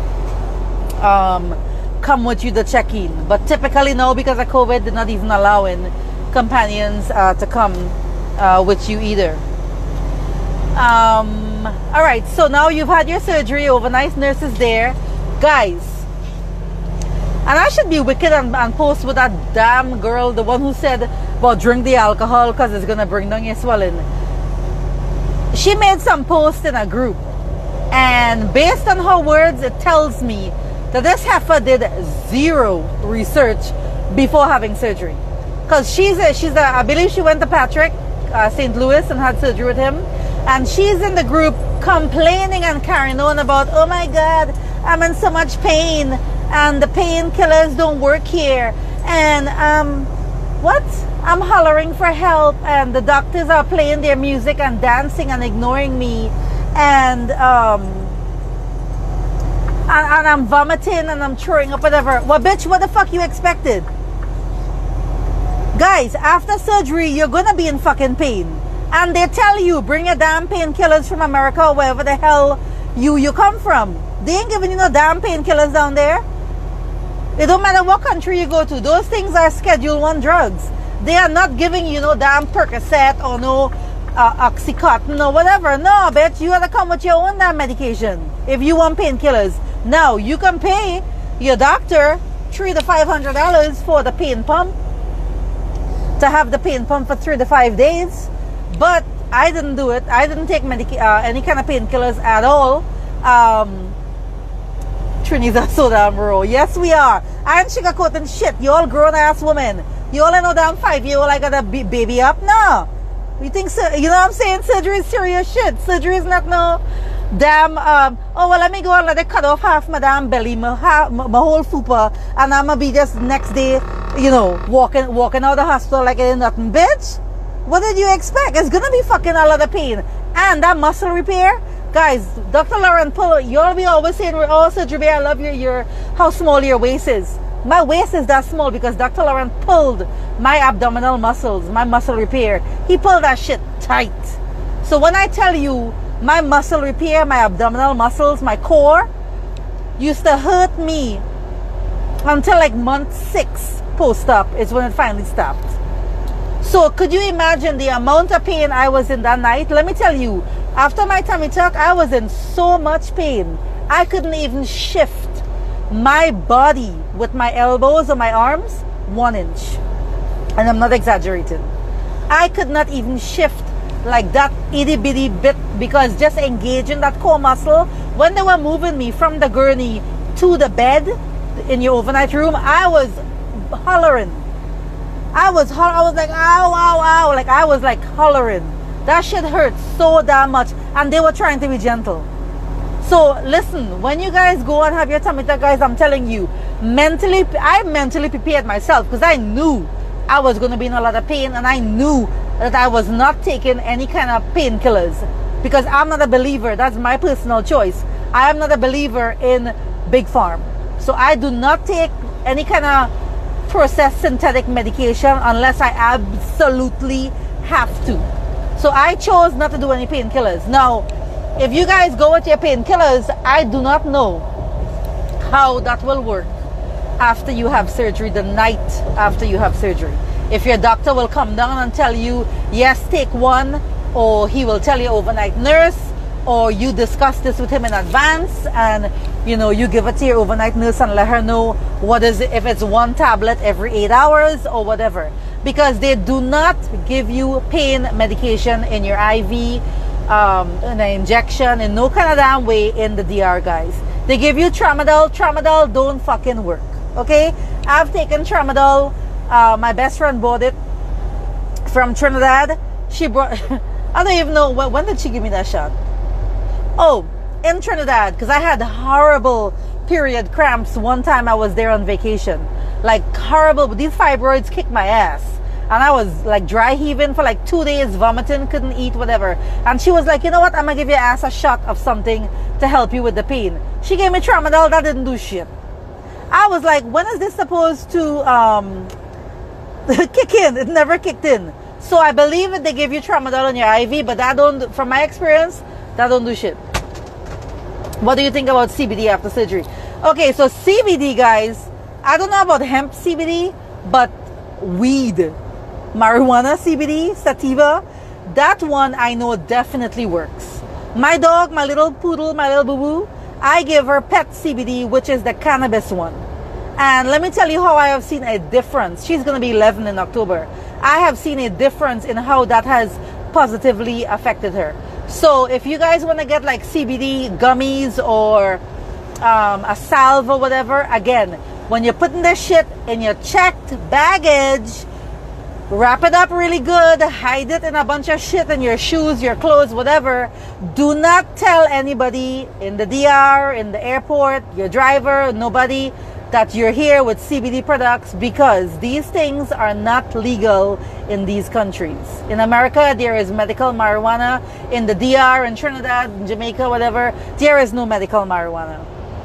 come with you to check in. But typically now, because of COVID, they're not even allowing companions to come with you either. All right, so now you've had your surgery, overnight nurses there, guys. And I should be wicked and post with that damn girl, the one who said, well, drink the alcohol because it's gonna bring down your swelling. She made some post in a group, and based on her words, it tells me that this heifer did 0 research before having surgery. Because I believe she went to Patrick, St. Louis, and had surgery with him. And she's in the group complaining and carrying on about, oh my God, I'm in so much pain, and the painkillers don't work here. And I'm hollering for help, and the doctors are playing their music and dancing and ignoring me. And I'm vomiting and I'm throwing up, whatever. Well, bitch, what the fuck you expected? Guys, after surgery, you're gonna be in fucking pain. And they tell you, bring your damn painkillers from America or wherever the hell you come from. They ain't giving you no damn painkillers down there. It don't matter what country you go to. Those things are Schedule 1 drugs. They are not giving you no damn Percocet or no Oxycontin or whatever. No, bitch, you gotta come with your own damn medication if you want painkillers. Now, you can pay your doctor $300 to $500 for the pain pump, to have the pain pump for 3 to 5 days. But I didn't do it. I didn't take any kind of painkillers at all. Trini's are so damn raw. Yes, we are. I ain't sugarcoating shit. You all grown-ass women. You all ain't no damn 5-year-old I got a baby up. No. You think, you know what I'm saying? Surgery is serious shit. Surgery is not no damn, oh, well, let me go and let it cut off half my damn belly, my whole fupa, and I'm gonna be just next day, walking out of the hospital like it ain't nothing. Bitch, what did you expect? It's gonna be fucking a lot of pain. And that muscle repair, guys, Dr. Lauren Pull, you'll be always saying, oh, surgery, I love how small your waist is. My waist is that small because Dr. Lauren pulled my abdominal muscles, my muscle repair. He pulled that shit tight. So when I tell you, my muscle repair, my abdominal muscles, my core used to hurt me until like month 6 post-op is when it finally stopped. So could you imagine the amount of pain I was in that night? Let me tell you, after my tummy tuck, I was in so much pain. I couldn't even shift my body with my elbows or my arms 1 inch. And I'm not exaggerating. I could not even shift like that itty bitty bit, because just engaging that core muscle, when they were moving me from the gurney to the bed in your overnight room, I was hollering. I was like, ow, ow, ow. Like, I was like hollering. That shit hurt so damn much. And they were trying to be gentle. So listen, when you guys go and have your tummy tuck, guys, I'm telling you, I mentally prepared myself, because I knew I was going to be in a lot of pain, and I knew that I was not taking any kind of painkillers, because I'm not a believer. That's my personal choice. I am not a believer in Big Farm. So I do not take any kind of processed synthetic medication unless I absolutely have to. So I chose not to do any painkillers. Now, if you guys go with your painkillers, I do not know how that will work after you have surgery, the night after you have surgery. If your doctor will come down and tell you, yes, take one, or he will tell you overnight nurse, or you discuss this with him in advance, and you give it to your overnight nurse and let her know what is it, if it's one tablet every 8 hours or whatever. Because they do not give you pain medication in your IV, in an injection, in no kind of damn way in the DR, guys. They give you tramadol. Tramadol don't fucking work, okay? I've taken tramadol. My best friend bought it from Trinidad. She brought, I don't even know, when did she give me that shot? Oh, in Trinidad, because I had horrible period cramps one time I was there on vacation. Like horrible, these fibroids kicked my ass. And I was like dry heaving for like 2 days, vomiting, couldn't eat, whatever. And she was like, you know what, I'm gonna give your ass a shot of something to help you with the pain. She gave me tramadol, that didn't do shit. I was like, when is this supposed to kick in? It never kicked in. So I believe that they give you tramadol in your IV, but that don't, from my experience, that don't do shit. What do you think about CBD after surgery? Okay, so CBD, guys, I don't know about hemp CBD, but weed, marijuana CBD, sativa, that one I know definitely works. My dog, my little poodle, my little boo-boo, I give her pet CBD, which is the cannabis one. And let me tell you how I have seen a difference. She's going to be 11 in October. I have seen a difference in how that has positively affected her. So if you guys want to get like CBD gummies or a salve or whatever, again, when you're putting this shit in your checked baggage, wrap it up really good, hide it in a bunch of shit in your shoes, your clothes, whatever. Do not tell anybody in the DR, in the airport, your driver, nobody, that you're here with CBD products, because these things are not legal in these countries. In America, there is medical marijuana. In the DR, in Trinidad, in Jamaica, whatever, there is no medical marijuana.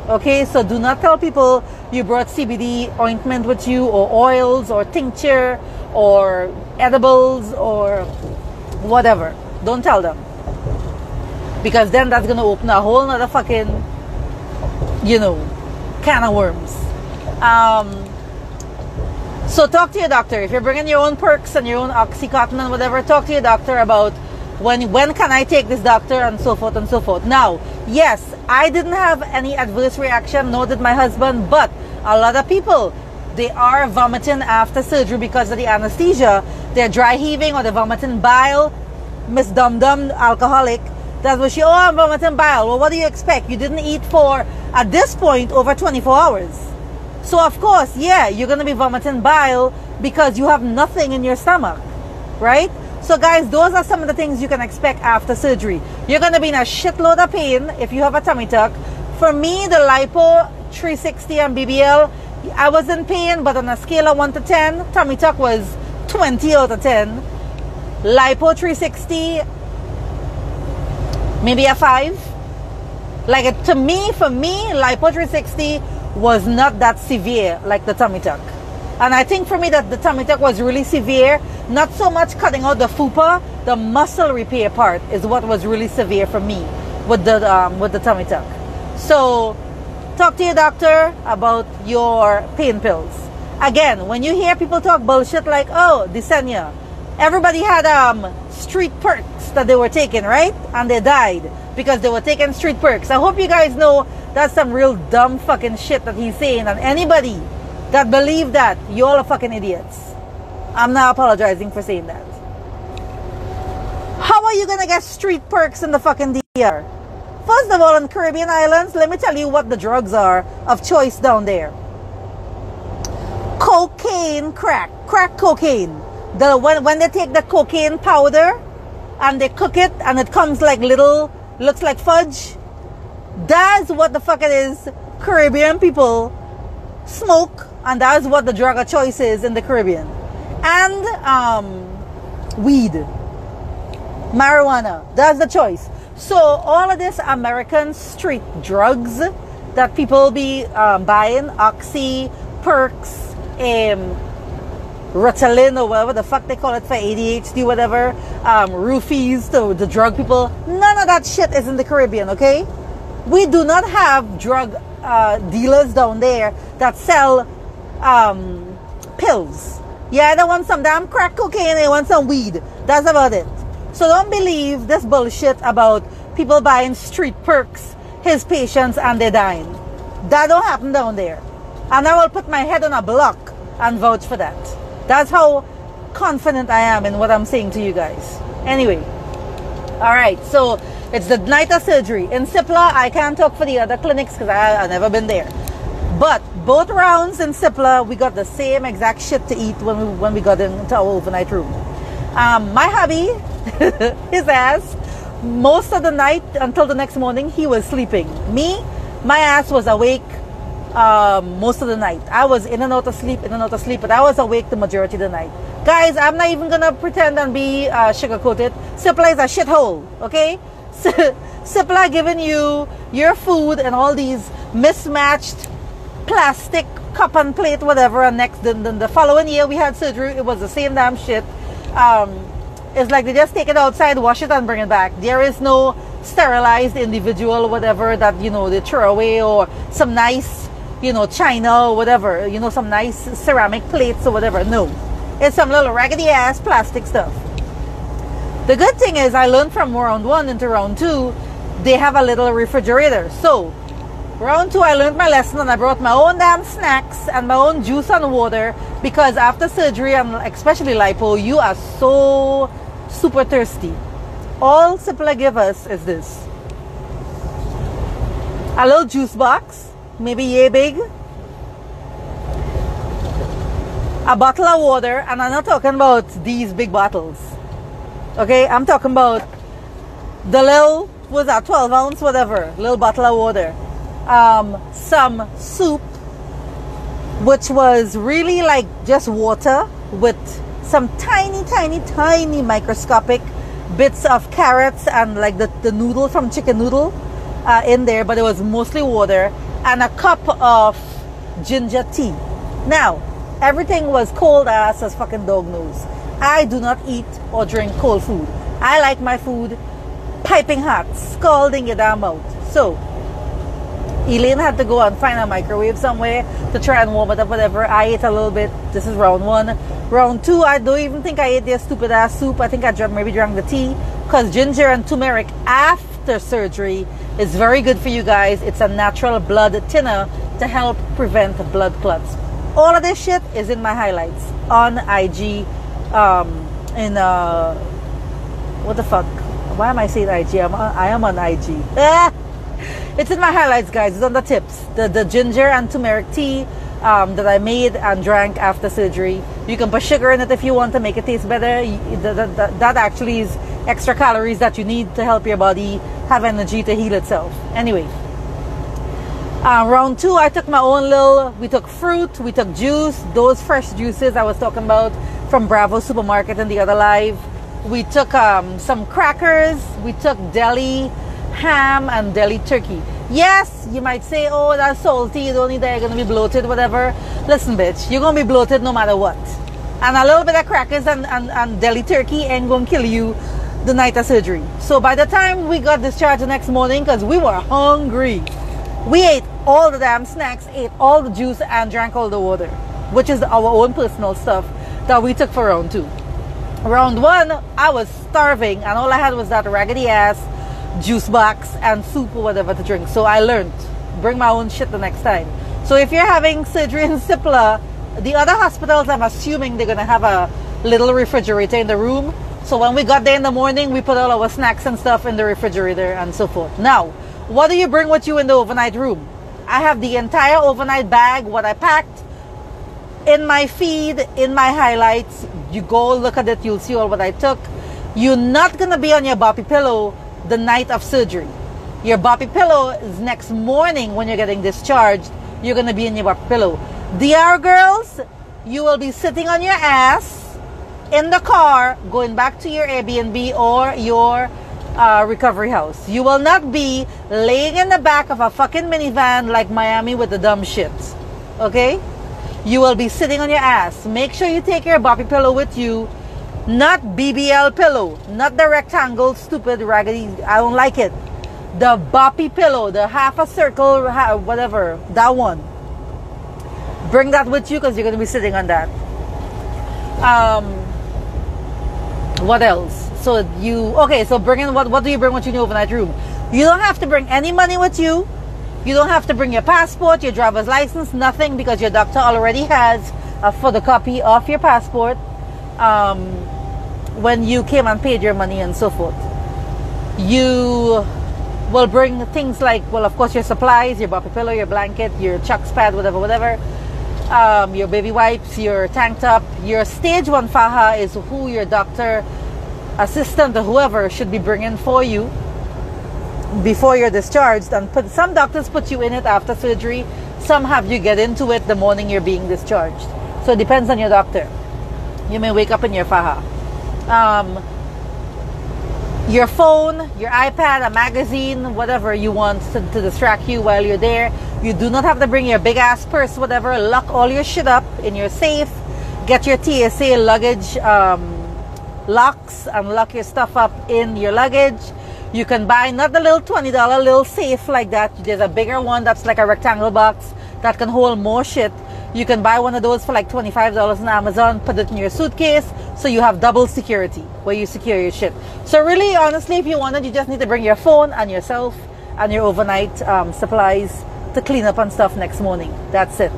Okay, so do not tell people you brought CBD ointment with you, or oils, or tincture, or edibles, or whatever. Don't tell them. Because then that's going to open a whole nother fucking, can of worms. So talk to your doctor. If you're bringing your own perks and your own Oxycontin and whatever, talk to your doctor about when can I take this, doctor, and so forth and so forth. Now, yes, I didn't have any adverse reaction, nor did my husband, but a lot of people, they are vomiting after surgery because of the anesthesia. They're dry heaving or they're vomiting bile. Miss Dum Dum, alcoholic, that's what I'm vomiting bile. Well, what do you expect? You didn't eat for, at this point, over 24 hours. So, of course, yeah, you're going to be vomiting bile because you have nothing in your stomach, right? So, guys, those are some of the things you can expect after surgery. You're going to be in a shitload of pain if you have a tummy tuck. For me, the Lipo 360 and BBL, I was in pain, but on a scale of 1 to 10, tummy tuck was 20 out of 10. Lipo 360, maybe a 5. Like, for me, Lipo 360 was not that severe like the tummy tuck. And I think for me that the tummy tuck was really severe. Not so much cutting out the fupa, the muscle repair part is what was really severe for me with the tummy tuck. So talk to your doctor about your pain pills. Again, when you hear people talk bullshit like, oh, Desenia, everybody had street perks that they were taking, right? And they died because they were taking street perks. I hope you guys know that's some real dumb fucking shit that he's saying. And anybody that believe that, you all are fucking idiots. I'm not apologizing for saying that. How are you gonna get street perks in the fucking DR? First of all, in Caribbean islands, let me tell you what the drugs are of choice down there. Cocaine, crack cocaine. When they take the cocaine powder and they cook it and it comes like little, looks like fudge. That's what the fuck it is Caribbean people smoke, and that's what the drug of choice is in the Caribbean. And weed, marijuana, that's the choice. So all of this American street drugs that people be buying, Oxy, Perks, Ritalin or whatever the fuck they call it for ADHD, whatever, roofies, the drug people, none of that shit is in the Caribbean, okay? We do not have drug dealers down there that sell pills. You either want some damn crack cocaine or you want some weed. That's about it. So don't believe this bullshit about people buying street perks, his patients, and they're dying. That don't happen down there. And I will put my head on a block and vouch for that. That's how confident I am in what I'm saying to you guys. Anyway. Alright, so it's the night of surgery. In Cipla, I can't talk for the other clinics because I've never been there. But both rounds in Cipla, we got the same exact shit to eat when we got into our overnight room. My hubby, his ass, most of the night until the next morning, he was sleeping. Me, my ass was awake most of the night. I was in and out of sleep, but I was awake the majority of the night. Guys, I'm not even gonna pretend and be sugar-coated. Cipla is a shithole, okay? Cipla giving you your food and all these mismatched plastic cup and plate, whatever, and next the following year we had surgery, it was the same damn shit. It's like they just take it outside, wash it, and bring it back. There is no sterilized individual, whatever, that, you know, they throw away, or some nice, you know, china or whatever, you know, some nice ceramic plates or whatever. No. It's some little raggedy ass plastic stuff. The good thing is I learned from round 1 into round 2, they have a little refrigerator. So round 2, I learned my lesson and I brought my own damn snacks and my own juice and water, because after surgery, and especially lipo, you are so super thirsty. All Cipla give us is this. A little juice box, maybe yay big. A bottle of water, and I'm not talking about these big bottles. Okay, I'm talking about the little, was that 12 ounce, whatever, little bottle of water. Some soup, which was really like just water with some tiny microscopic bits of carrots and like the noodle from chicken noodle in there, but it was mostly water, and a cup of ginger tea. Now, everything was cold ass as fucking dog nose. I do not eat or drink cold food. I like my food piping hot, scalding your damn mouth. So Elaine had to go and find a microwave somewhere to try and warm it up, whatever. I ate a little bit. This is round 1. Round 2, I don't even think I ate their stupid ass soup. I think I maybe drank the tea, because ginger and turmeric after surgery is very good for you guys. It's a natural blood thinner to help prevent blood clots. All of this shit is in my highlights on IG. What the fuck? Why am I saying IG? I am on IG. It's in my highlights, guys. It's on the tips. The ginger and turmeric tea that I made and drank after surgery. You can put sugar in it if you want to make it taste better. That actually is extra calories that you need to help your body have energy to heal itself. Anyway. Round 2, I took my own we took fruit, we took juice, those fresh juices I was talking about from Bravo Supermarket in the other live. We took some crackers, we took deli ham and deli turkey. Yes, you might say, oh, that's salty, you don't need that, you're going to be bloated, whatever. Listen, bitch, you're going to be bloated no matter what. And a little bit of crackers and deli turkey ain't going to kill you the night of surgery. So by the time we got discharged the next morning, because we were hungry, we ate all the damn snacks, ate all the juice, and drank all the water, which is our own personal stuff that we took for round 2. Round 1, I was starving, and all I had was that raggedy ass juice box and soup or whatever to drink. So I learned, bring my own shit the next time. So if you're having surgery in Cipla, the other hospitals, I'm assuming they're going to have a little refrigerator in the room. So when we got there in the morning, we put all our snacks and stuff in the refrigerator and so forth. Now, what do you bring with you in the overnight room? I have the entire overnight bag, what I packed, in my feed, in my highlights. You go look at it, you'll see all what I took. You're not going to be on your boppy pillow the night of surgery. Your boppy pillow is next morning when you're getting discharged. You're going to be in your boppy pillow. DR girls, you will be sitting on your ass in the car going back to your Airbnb or your recovery house. You will not be laying in the back of a fucking minivan like Miami with the dumb shit. Okay? You will be sitting on your ass. Make sure you take your boppy pillow with you. Not BBL pillow. Not the rectangle, stupid, raggedy. I don't like it. The boppy pillow. The half a circle, whatever. That one. Bring that with you because you're going to be sitting on that. Um, what else? So so bring in, what do you bring with you in your overnight room? You don't have to bring any money with you. You don't have to bring your passport, your driver's license, nothing, because your doctor already has a photocopy of your passport when you came and paid your money and so forth. You will bring things like, well, of course, your supplies, your boppy pillow, your blanket, your chucks pad, whatever, your baby wipes, your tank top. Your stage 1 faja is who your doctor, assistant, or whoever should be bringing for you before you're discharged. And some doctors put you in it after surgery. Some have you get into it the morning you're being discharged. So it depends on your doctor. You may wake up in your faja. Your phone, your iPad, a magazine, whatever you want to distract you while you're there. You do not have to bring your big ass purse, whatever. Lock all your shit up in your safe. Get your TSA luggage locks and lock your stuff up in your luggage. You can buy not the little $20 little safe like that. There's a bigger one that's like a rectangle box that can hold more shit. You can buy one of those for like $25 on Amazon, put it in your suitcase, so you have double security where you secure your shit. So really, honestly, if you wanted, you just need to bring your phone and yourself and your overnight supplies to clean up and stuff next morning. That's it.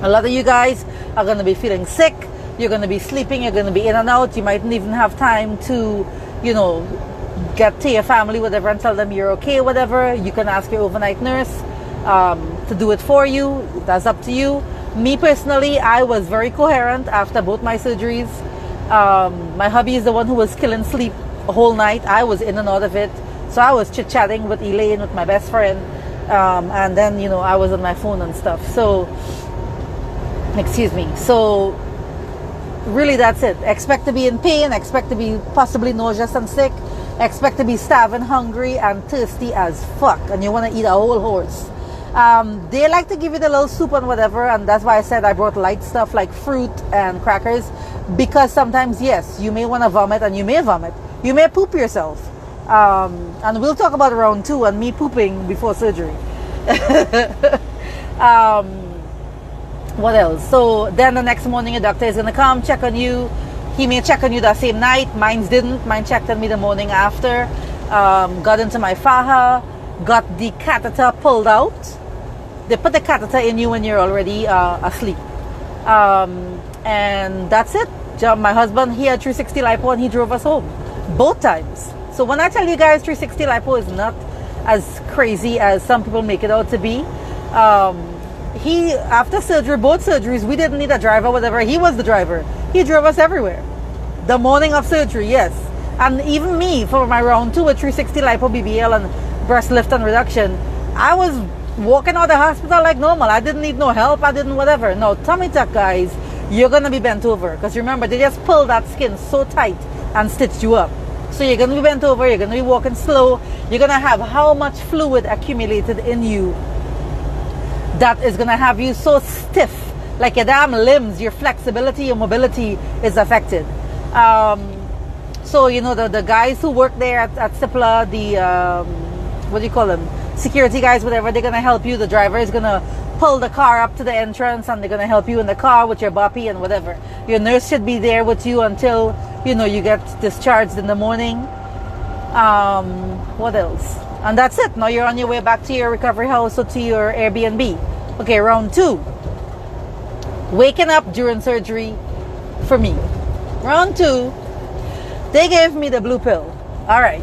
A lot of you guys are going to be feeling sick. You're going to be sleeping. You're going to be in and out. You mightn't even have time to, get to your family, whatever, and tell them you're okay, whatever. You can ask your overnight nurse to do it for you. That's up to you. Me personally, I was very coherent after both my surgeries. My hubby is the one who was killing sleep a whole night. I was in and out of it. So I was chit-chatting with Elaine, with my best friend. And then, I was on my phone and stuff. So, excuse me. So, really, that's it. Expect to be in pain. Expect to be possibly nauseous and sick. Expect to be starving, hungry, and thirsty as fuck. And you want to eat a whole horse. They like to give you the little soup and whatever. And that's why I said I brought light stuff like fruit and crackers. Because sometimes, yes, you may want to vomit and you may vomit. You may poop yourself. And we'll talk about round 2 and me pooping before surgery. What else? So then the next morning a doctor is going to come check on you. He may check on you that same night. Mine didn't. Mine checked on me the morning after. Got into my faja. Got the catheter pulled out. They put the catheter in you when you're already asleep. And that's it. My husband, he had 360 lipo and he drove us home. Both times. So when I tell you guys 360 lipo is not as crazy as some people make it out to be. He, after surgery, both surgeries, we didn't need a driver, whatever. He was the driver. He drove us everywhere. The morning of surgery, yes. And even me, for my round 2 with 360 lipo BBL and breast lift and reduction, I was walking out of the hospital like normal. I didn't need no help. I didn't whatever. No, tummy tuck, guys, you're going to be bent over. Because remember, they just pulled that skin so tight and stitched you up. So you're going to be bent over. You're going to be walking slow. You're going to have how much fluid accumulated in you that is going to have you so stiff, like your damn limbs, your flexibility, your mobility is affected. So, the guys who work there at Cipla, the, what do you call them? Security guys, whatever, they're going to help you. The driver is going to pull the car up to the entrance and they're going to help you in the car with your boppy and whatever. Your nurse should be there with you until, you get discharged in the morning. What else? And that's it. Now you're on your way back to your recovery house or to your Airbnb. Okay, round 2. Waking up during surgery for me. Round 2, they gave me the blue pill. All right.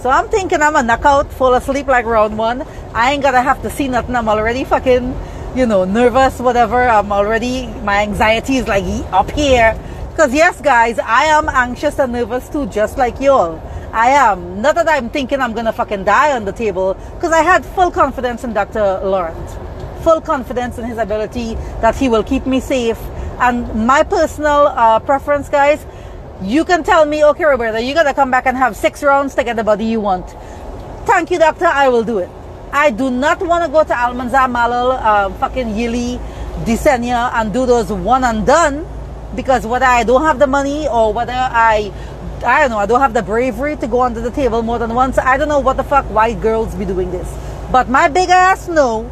So I'm thinking I'm a knockout, fall asleep like round 1. I ain't gonna have to see nothing. I'm already fucking, nervous, whatever. My anxiety is like up here. Because yes, guys, I am anxious and nervous too, just like y'all. I am. Not that I'm thinking I'm gonna fucking die on the table, because I had full confidence in Dr. Laurent. Full confidence in his ability that he will keep me safe. And my personal preference, guys, you can tell me, okay, Roberta, you gotta come back and have 6 rounds to get the body you want. Thank you, doctor, I will do it. I do not want to go to Almanzar Malal, fucking Yili, Desenia, and do those one and done, because whether I don't have the money or whether I don't know, I don't have the bravery to go under the table more than once. I don't know what the fuck white girls be doing this. But my big ass know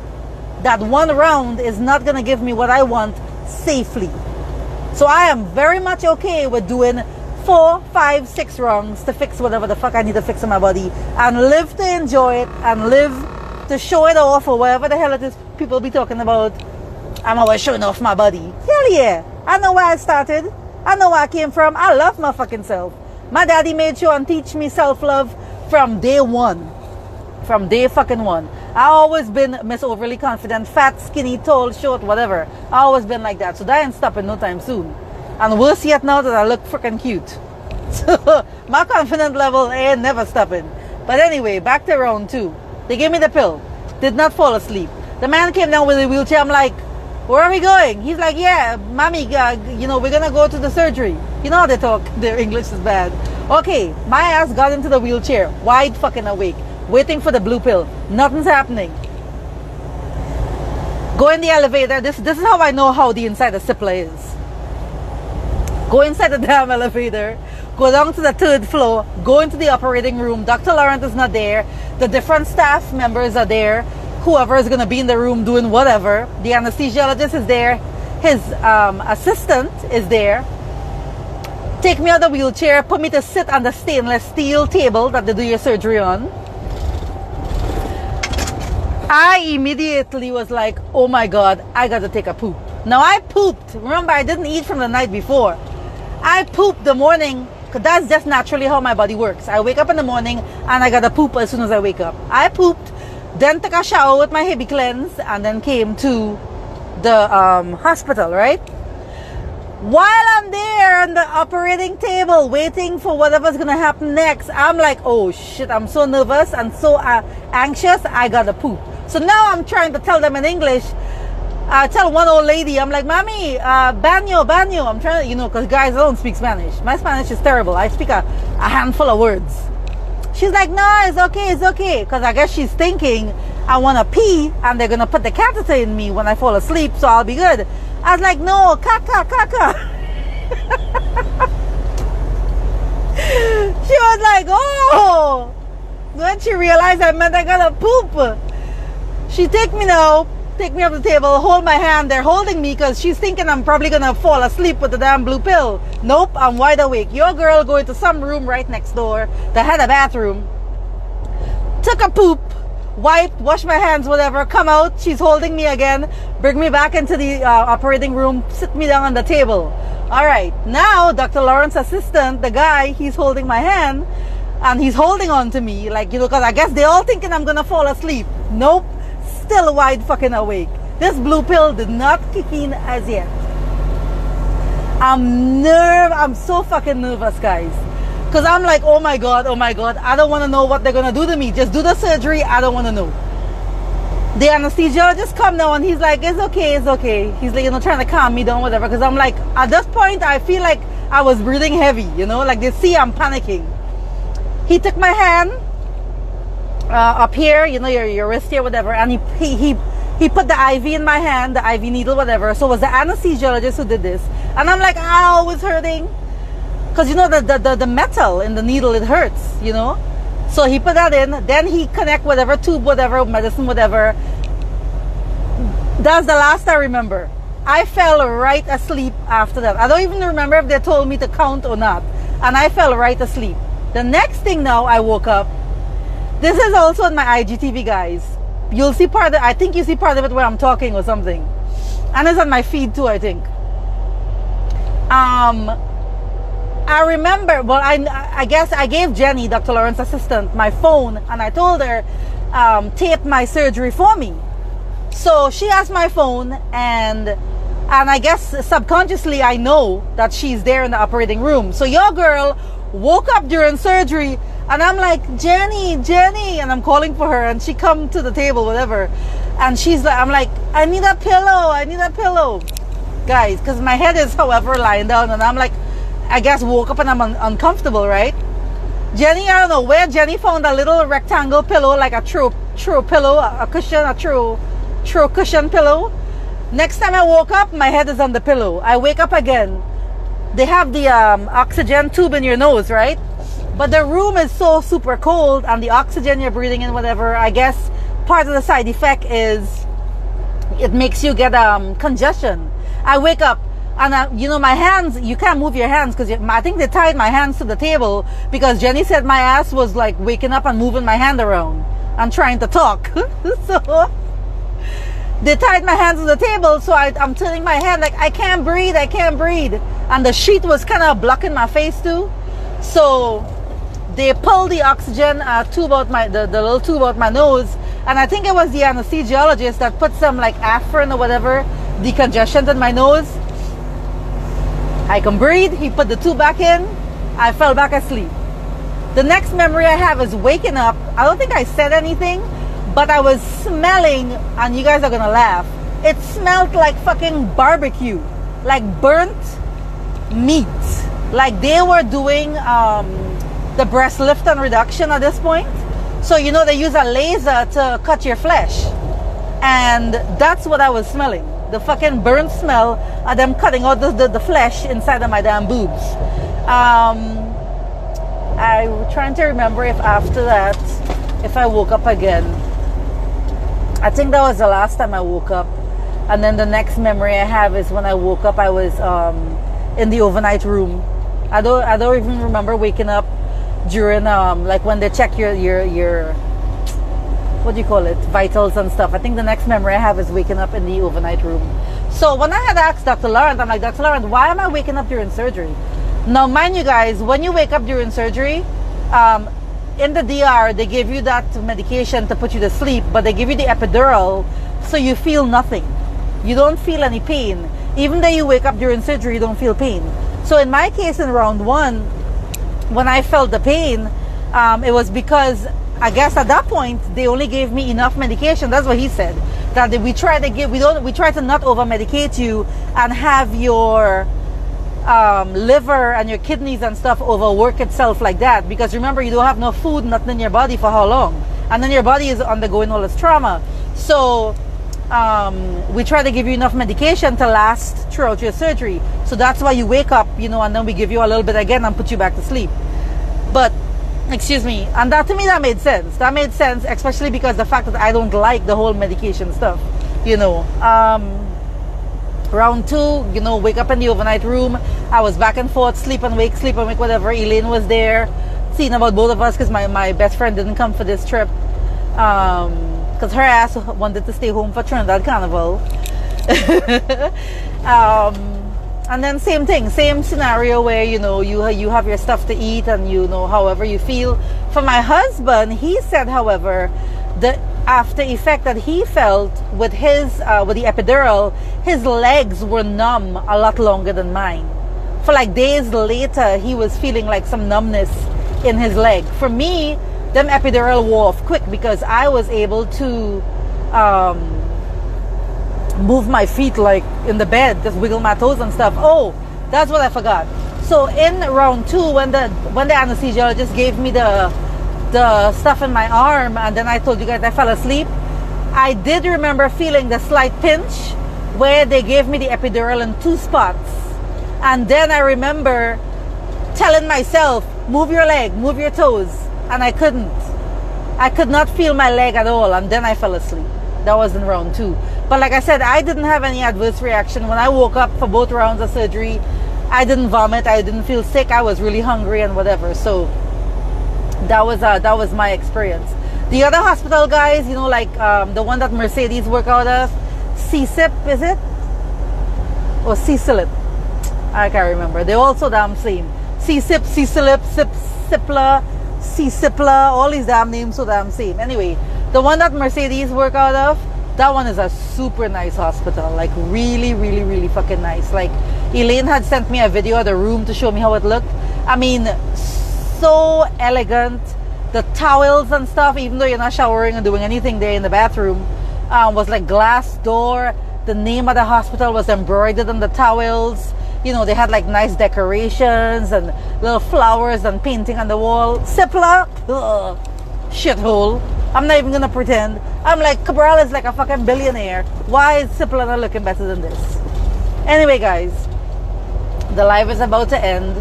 that 1 round is not going to give me what I want safely. So I am very much okay with doing 4, 5, 6 wrongs to fix whatever the fuck I need to fix in my body, and live to enjoy it, and live to show it off, or whatever the hell it is people be talking about. I'm always showing off my body. Hell yeah. I know where I started. I know where I came from. I love my fucking self. My daddy made sure and teach me self-love from day one. From day fucking one. I always been Miss Overly Confident, fat, skinny, tall, short, whatever. I always been like that. So that ain't stopping no time soon. And worse yet now that I look freaking cute. So my confidence level ain't never stopping. But anyway, back to round 2. They gave me the pill. Did not fall asleep. The man came down with a wheelchair. I'm like, where are we going? He's like, yeah, mommy, you know, we're going to go to the surgery. You know how they talk. Their English is bad. Okay, my ass got into the wheelchair. Wide fucking awake. Waiting for the blue pill. Nothing's happening. Go in the elevator. This is how I know how the inside of Cipla is. Go inside the damn elevator. Go down to the 3rd floor. Go into the operating room. Dr. Laurent is not there. The different staff members are there. Whoever is going to be in the room doing whatever. The anesthesiologist is there. His assistant is there. Take me out of the wheelchair. Put me to sit on the stainless steel table that they do your surgery on. I immediately was like, oh my God, I got to take a poop. Now I pooped. Remember, I didn't eat from the night before. I pooped the morning, because that's just naturally how my body works. I wake up in the morning and I got to poop as soon as I wake up. I pooped, then took a shower with my heavy cleanse, and then came to the hospital, right? While I'm there on the operating table waiting for whatever's going to happen next, I'm like, oh shit, I'm so nervous and so anxious, I got to poop. So now I'm trying to tell them in English. I tell one old lady, I'm like, Mommy, baño. I'm trying to, you know, because guys, I don't speak Spanish. My Spanish is terrible. I speak a handful of words. She's like, no, it's okay. Because I guess she's thinking I want to pee and they're going to put the catheter in me when I fall asleep, so I'll be good. I was like, no, caca. She was like, oh. When she realized I meant I got to poop. She take me up the table, hold my hand. They're holding me because she's thinking I'm probably going to fall asleep with the damn blue pill. Nope, I'm wide awake. Your girl going to some room right next door that had a bathroom. Took a poop, wiped, washed my hands, whatever. Come out, she's holding me again. Bring me back into the operating room. Sit me down on the table. All right, now Dr. Lawrence's assistant, the guy, he's holding my hand. And he's holding on to me, like, you know, because I guess they're all thinking I'm going to fall asleep. Nope. Still wide fucking awake. This blue pill did not kick in as yet. I'm so fucking nervous, guys. Because I'm like, oh my God. I don't want to know what they're going to do to me. Just do the surgery. I don't want to know. The anesthesiologist come now and he's like, it's okay. He's like, you know, trying to calm me down, whatever. Because I'm like, at this point, I feel like I was breathing heavy, you know, like they see I'm panicking. He took my hand up here, you know, your wrist here, whatever, and he put the IV in my hand, the IV needle, whatever. So it was the anesthesiologist who did this, and I'm like, ow, it's hurting, because you know the metal in the needle, it hurts, you know. So he put that in, then he connect whatever tube, whatever medicine, whatever. That's the last I remember. I fell right asleep after that. I don't even remember if they told me to count or not, and I fell right asleep. The next thing now, I woke up. This is also on my IGTV, guys. You'll see part of it. I think you see part of it where I'm talking or something. And it's on my feed too, I think. I remember, well, I guess I gave Jenny, Dr. Lawrence's assistant, my phone. And I told her, tape my surgery for me. So she has my phone. And I guess subconsciously I know that she's there in the operating room. So your girl woke up during surgery. And I'm like, Jenny, and I'm calling for her, and she come to the table, whatever, and she's like, I'm like, I need a pillow, guys, because my head is, however, lying down, and I'm like, I guess woke up and I'm uncomfortable, right? Jenny, I don't know where Jenny found a little rectangle pillow, like a true pillow, a cushion, a true cushion pillow. Next time I woke up, my head is on the pillow. I wake up again. They have the oxygen tube in your nose, right? But the room is so super cold, and the oxygen you're breathing in, whatever, I guess part of the side effect is it makes you get congestion. I wake up, And you know, my hands, you can't move your hands because I think they tied my hands to the table because Jenny said my ass was like waking up and moving my hand around and trying to talk. So they tied my hands to the table, so I'm turning my head like I can't breathe, and the sheet was kind of blocking my face too. So they pulled the oxygen tube out the little tube out my nose, and I think it was the anesthesiologist that put some like Afrin or whatever decongestant in my nose. I can breathe. He put the tube back in. I fell back asleep. The next memory I have is waking up. I don't think I said anything, but I was smelling, and you guys are gonna laugh. It smelled like fucking barbecue, like burnt meat. Like they were doing the breast lift and reduction at this point. So you know they use a laser to cut your flesh, and that's what I was smelling. The fucking burnt smell of them cutting out the flesh inside of my damn boobs. I'm trying to remember if after that, if I woke up again. I think that was the last time I woke up. And then the next memory I have is when I woke up, I was in the overnight room. I don't even remember waking up during like when they check your what do you call it, vitals and stuff. I think the next memory I have is waking up in the overnight room. So when I had asked Dr. Laurent, I'm like, Dr. Laurent, why am I waking up during surgery? Now, mind you guys, when you wake up during surgery, in the DR, they give you that medication to put you to sleep, but they give you the epidural, so you feel nothing. You don't feel any pain. Even though you wake up during surgery, you don't feel pain. So in my case, in round 1, when I felt the pain, it was because I guess at that point they only gave me enough medication. That's what he said. That we try to not over medicate you and have your liver and your kidneys and stuff overwork itself like that, because remember, you don't have no food, nothing in your body for how long, and then your body is undergoing all this trauma. So we try to give you enough medication to last throughout your surgery. So that's why you wake up, you know, and then we give you a little bit again and put you back to sleep. But excuse me, and that to me, that made sense. That made sense, especially because the fact that I don't like the whole medication stuff, you know. Round 2, you know, wake up in the overnight room. I was back and forth, sleep and wake, whatever. Elaine was there, seeing about both of us because my best friend didn't come for this trip. Because her ass wanted to stay home for Trinidad Carnival. And then same thing, same scenario where, you know, you have your stuff to eat and, you know, however you feel. For my husband, he said, however, the after effect that he felt with his with the epidural, his legs were numb a lot longer than mine. For like days later, he was feeling like some numbness in his leg. For me, them epidural wore off quick because I was able to move my feet like in the bed, just wiggle my toes and stuff. Oh, that's what I forgot. So in round 2, when the anesthesiologist gave me the stuff in my arm, and then I told you guys I fell asleep, I did remember feeling the slight pinch where they gave me the epidural in 2 spots. And then I remember telling myself, move your leg, move your toes, and I couldn't. I could not feel my leg at all, and then I fell asleep. That was in round 2. But like I said, I didn't have any adverse reaction. When I woke up for both rounds of surgery, I didn't vomit, I didn't feel sick, I was really hungry and whatever. So that was my experience. The other hospital guys, you know, like the one that Mercedes work out of, CSIP, is it? Or CSILIP? I can't remember. They're all so damn same. CSIP, CSILIP, CIPLA, CSIPLA, all these damn names so damn same. Anyway, the one that Mercedes work out of, that one is a super nice hospital. Like really, really, really fucking nice. Like Elaine had sent me a video of the room to show me how it looked. I mean, so elegant. The towels and stuff, even though you're not showering and doing anything there in the bathroom, was like glass door. The name of the hospital was embroidered on the towels. You know, they had like nice decorations and little flowers and painting on the wall. Cipla, shithole. I'm not even gonna pretend. I'm like, Cabral is like a fucking billionaire. Why is Cipla not looking better than this? Anyway, guys, the live is about to end.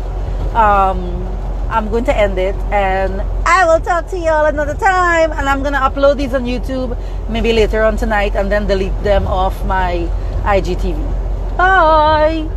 I'm going to end it, and I will talk to y'all another time. And I'm gonna upload these on YouTube maybe later on tonight, and then delete them off my IGTV. Bye.